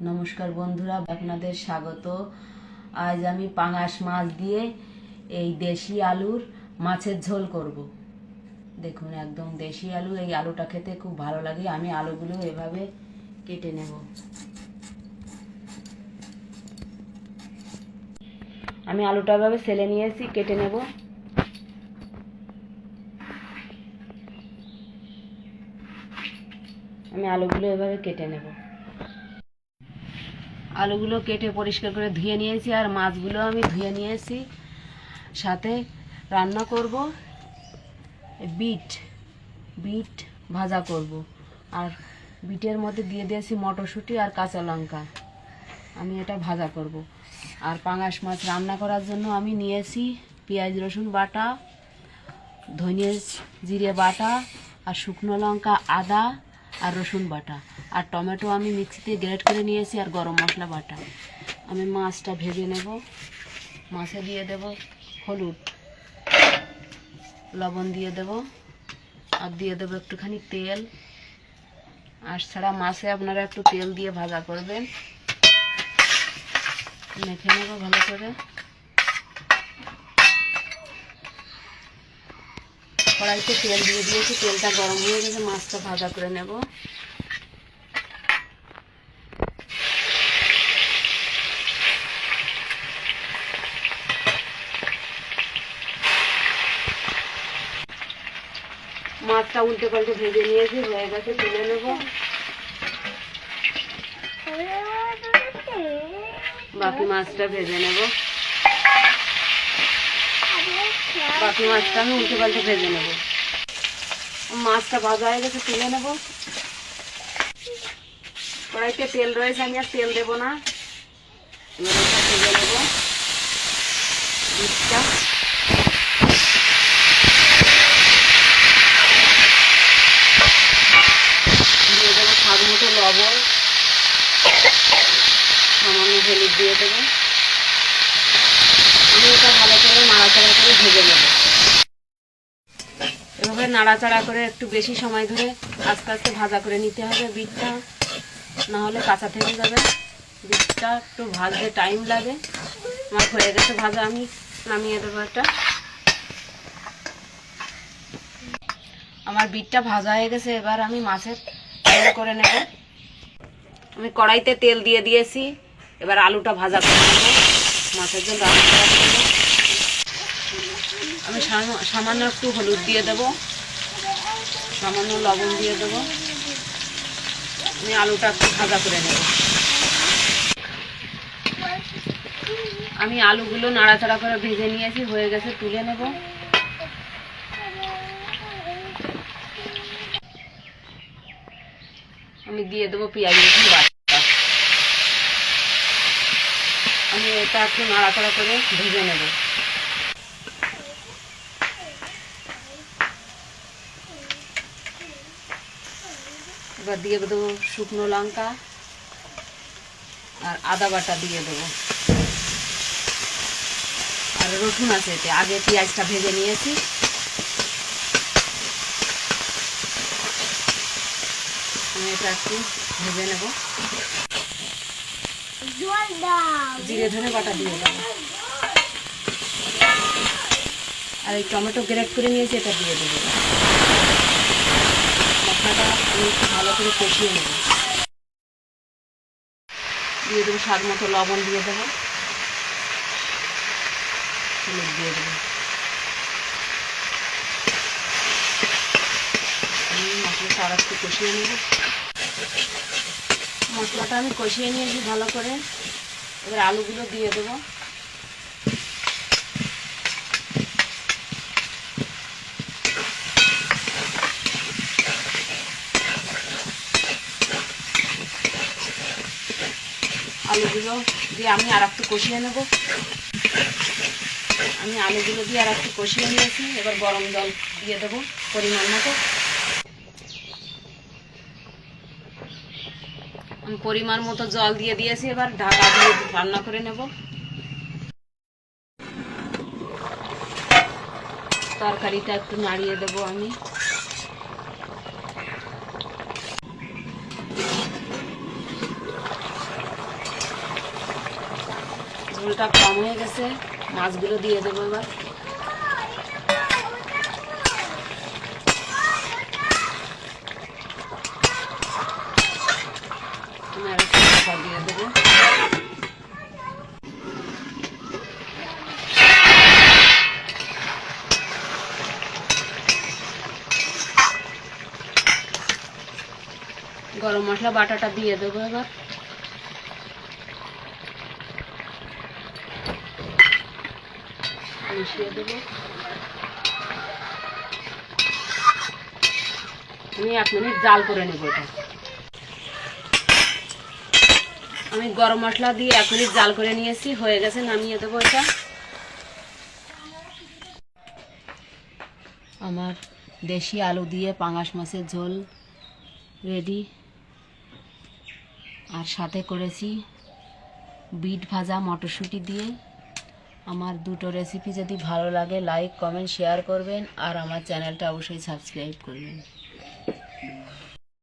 নমস্কার বন্ধুরা, আপনাদের স্বাগত। আজ আমি পাঙাশ মাছ দিয়ে এই দেশি আলুর মাছের ঝোল করব। দেখুন, একদম দেশি আলু। এই আলুটা খেতে খুব ভালো লাগে। আমি আলুগুলো এভাবে কেটে নেব। আমি আলুটা এভাবে ছেলে নিয়েছি, কেটে নেব। আমি আলুগুলো এভাবে কেটে নেব। আলুগুলো কেটে পরিষ্কার করে ধুয়ে নিয়েছি, আর মাছগুলো আমি ধুয়ে নিয়েছি। সাথে রান্না করব বিট বিট ভাজা করব, আর বিটের মধ্যে দিয়ে দিয়েছি মটরশুঁটি আর কাঁচা লঙ্কা। আমি এটা ভাজা করব। আর পাঙাশ মাছ রান্না করার জন্য আমি নিয়েছি পেঁয়াজ রসুন বাটা, ধনিয়া জিরে বাটা, আর শুকনো লঙ্কা, আদা আর রসুন বাটা, আর টমেটো আমি মিক্সিতে গ্রেট করে নিয়েছি, আর গরম মশলা বাটা। আমি মাছটা ভেজে নেব। মাছে দিয়ে দেব হলুদ, লবণ দিয়ে দেব, আর দিয়ে দেবো একটুখানি তেল। আর ছাড়া মাছে আপনারা একটু তেল দিয়ে ভাজা করবেন। মেখে নেব ভালো করে। কড়াইতে তেল দিয়ে দিয়েছি, তেলটা গরম হয়ে গেছে, মাছটা ভাজা করে নেব। মাছটা উল্টে পাল্টে ভেজে নিয়েছি, হয়ে গেছে, তুলে নেব। বাকি মাছটা ভেজে নেব। বাকি মাছটা আমি উল্টে পাল্টে ভেজে নেব। মাছটা ভাজা হয়ে গেছে, তুলে নেব। কড়াইতে তেল রয়েছে, আমি আর তেল দেবো না। ভেজে নেব দুধটা। দিয়ে দেবো স্বাদ মতো লবণ, সামান্য হলুদ দিয়ে দেবো। আমি এটা ভালো করে নাড়াচাড়া করে ভেজে নেব। এভাবে নাড়াচাড়া করে একটু বেশি সময় ধরে আস্তে আস্তে ভাজা করে নিতে হবে বিটটা, না হলে কাঁচা থেকে যাবে। বিটটা একটু ভাজতে টাইম লাগে। আমার হয়ে গেছে ভাজা, আমি নামিয়ে দেবো এটা। আমার বিটটা ভাজা হয়ে গেছে, এবার আমি মাছের ঝোল করে নেব। আমি কড়াইতে তেল দিয়ে দিয়েছি, এবার আলুটা ভাজা করে নেব। মাছের ঝোল রান্না করার জন্য আমি সামান্য একটু হলুদ দিয়ে দেব, সামান্য লবণ দিয়ে দেব। আমি আলুটা একটু ভাজা করে নেব। আমি আলুগুলো নাড়াচাড়া করে ভেজে নিয়েছি, হয়ে গেছে, তুলে নেব। আমি দিয়ে দেবো পেঁয়াজ রসুন বাটা। আমি এটা একটু নাড়াচাড়া করে ভেজে নেব। এবার দিয়ে দেবো শুকনো লঙ্কা আর আদা বাটা দিয়ে দেবো, আর রসুন আছে এতে। আগে পেঁয়াজটা ভেজে নিয়েছি। আমি এটা একটু ভেজে নেব। জিরে ধনে বাটা দিয়ে দেবো, আর এই টমেটো গ্রেট করে নিয়েছি, এটা দিয়ে দেবো। মশলাটা আমি একটু ভালো করে কষিয়ে নেব। দিয়ে দেবো স্বাদ মতো লবণ, দিয়ে দেবো হলুদ, দিয়ে দেবো। আমি মশলাটা আর একটু কষিয়ে নেব। মশলাটা আমি কষিয়ে নিয়েছি ভালো করে। এবার আলুগুলো দিয়ে দেবো। আলুগুলো দিয়ে আমি আর একটু কষিয়ে নেব। আমি আলুগুলো দিয়ে আর একটু কষিয়ে নিয়েছি। এবার গরম জল দিয়ে দেবো পরিমাণ মতো। আমি পরিমাণ মতো জল দিয়ে দিয়েছি। এবার ঢাকা দিয়ে রান্না করে নেব। তরকারিটা একটু নাড়িয়ে দেবো আমি। ঝোলটা কম হয়ে গেছে, মাছগুলো দিয়ে দেবো এবার। আমি আর একটু ঢাকা দিয়ে দেবো। গরম মশলা বাটাটা দিয়ে দেবো এবার। মিশিয়ে দেবো। আমি 1 মিনিট জাল করে নেব এটা। আমি গরম মশলা দিয়ে 1 মিনিট জাল করে নিয়েছি, হয়ে গেছে, নামিয়ে দেবো এটা। আমার দেশি আলু দিয়ে পাঙাশ মাছের ঝোল রেডি। আর সাথে করেছি বিট ভাজা মটরশুঁটি দিয়ে। আমার দুটো রেসিপি যদি ভালো লাগে লাইক কমেন্ট শেয়ার করবেন, আর আমার চ্যানেলটা অবশ্যই সাবস্ক্রাইব করবেন।